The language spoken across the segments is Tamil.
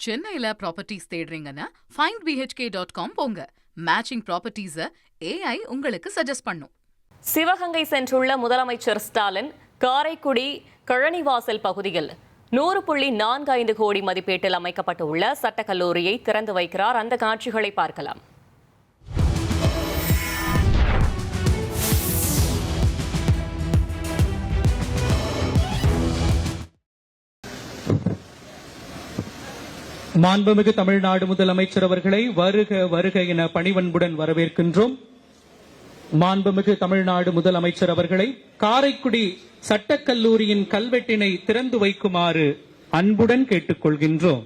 சென்னையில ப்ராப்பர்ட்டிஸ் தேடுறீங்கன்னா findbhk.com போங்க. மேட்சிங் ப்ராப்பர்ட்டிஸை AI உங்களுக்கு சஜஸ்ட் பண்ணும். சிவகங்கை சென்றுள்ள முதலமைச்சர் ஸ்டாலின் காரைக்குடி கழனிவாசல் பகுதியில் 100.45 கோடி மதிப்பீட்டில் அமைக்கப்பட்டுள்ள சட்டக்கல்லூரியை திறந்து வைக்கிறார். அந்த காட்சிகளை பார்க்கலாம். மாண்புமிகு தமிழ்நாடு முதலமைச்சர் அவர்களை வருக வருக என பணிவன்புடன் வரவேற்கின்றோம். மாண்புமிகு தமிழ்நாடு முதலமைச்சர் அவர்களை காரைக்குடி சட்டக்கல்லூரியின் கல்வெட்டினை திறந்து வைக்குமாறு அன்புடன் கேட்டுக்கொள்கின்றோம்.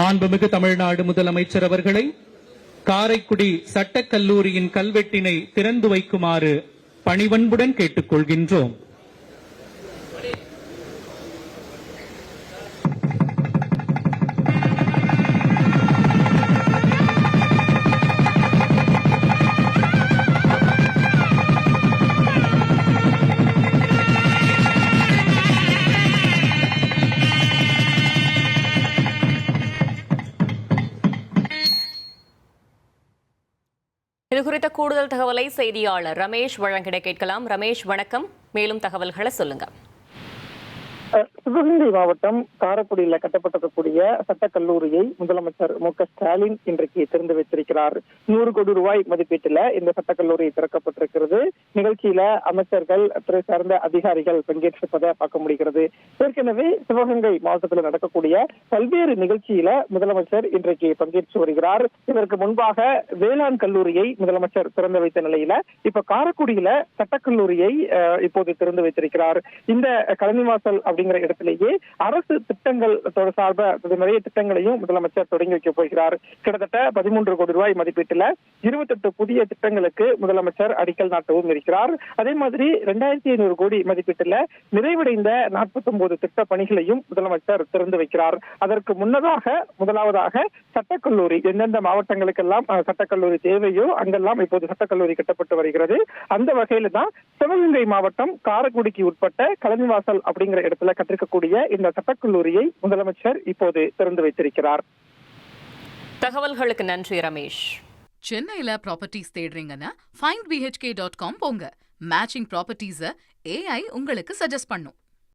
மாண்புமிகு தமிழ்நாடு முதலமைச்சர் அவர்களை காரைக்குடி சட்டக்கல்லூரியின் கல்வெட்டினை திறந்து வைக்குமாறு பணிவன்புடன் கேட்டுக்கொள்கின்றோம். இதுகுறித்த கூடுதல் தகவலை செய்தியாளர் ரமேஷ் வழங்கிட கேட்கலாம். ரமேஷ், வணக்கம். மேலும் தகவல்களை சொல்லுங்க. சிவகங்கை மாவட்டம் காரைக்குடியில் கட்டப்பட்டிருக்கக்கூடிய சட்டக்கல்லூரியை முதலமைச்சர் மு.க.ஸ்டாலின் இன்றைக்கு திறந்து வைத்திருக்கிறார். 100 கோடி ரூபாய் மதிப்பீட்டில் இந்த சட்டக்கல்லூரி திறக்கப்பட்டிருக்கிறது. நிகழ்ச்சியில அமைச்சர்கள், துறை சார்ந்த அதிகாரிகள் பங்கேற்றிருப்பதை பார்க்க முடிகிறது. ஏற்கனவே சிவகங்கை மாவட்டத்தில் நடக்கக்கூடிய பல்வேறு நிகழ்ச்சியில முதலமைச்சர் இன்றைக்கு பங்கேற்று வருகிறார். இதற்கு முன்பாக வேளாண் கல்லூரியை முதலமைச்சர் திறந்து வைத்த நிலையில இப்ப காரைக்குடியில சட்டக்கல்லூரியை இப்போது திறந்து வைத்திருக்கிறார். இந்த கழனிவாசல் அப்படிங்கிற இடத்திலேயே அரசு திட்டங்கள் சார்ப நிறைய திட்டங்களையும் முதலமைச்சர் தொடங்கி வைக்க போகிறார். கிட்டத்தட்ட 13 கோடி ரூபாய் மதிப்பீட்டில் 28 புதிய திட்டங்களுக்கு முதலமைச்சர் அடிக்கல் நாட்டவும் இருக்கிறார். அதே மாதிரி 2500 கோடி மதிப்பீட்டில் நிறைவடைந்த 49 திட்ட பணிகளையும் முதலமைச்சர் திறந்து வைக்கிறார். அதற்கு முன்னதாக முதலாவதாக சட்டக்கல்லூரி எந்தெந்த மாவட்டங்களுக்கெல்லாம் சட்டக்கல்லூரி தேவையோ அங்கெல்லாம் இப்போது சட்டக்கல்லூரி கட்டப்பட்டு வருகிறது. அந்த வகையில தான் சிவகங்கை மாவட்டம் காரைக்குடிக்கு உட்பட்ட கழனிவாசல் அப்படிங்கிற இடத்துல கட்டிருக்கக்கூடிய இந்த சட்டக்கல்லூரியை முதலமைச்சர் இப்போது திறந்து வைத்திருக்கிறார். தகவல்களுக்கு நன்றி ரமேஷ். சென்னையில ப்ராப்பர்ட்டிஸ் தேடுறீங்கன்னா findbhk.com போங்க. மேட்சிங் ப்ராப்பர்ட்டிஸை AI உங்களுக்கு சஜஸ்ட் பண்ணும்.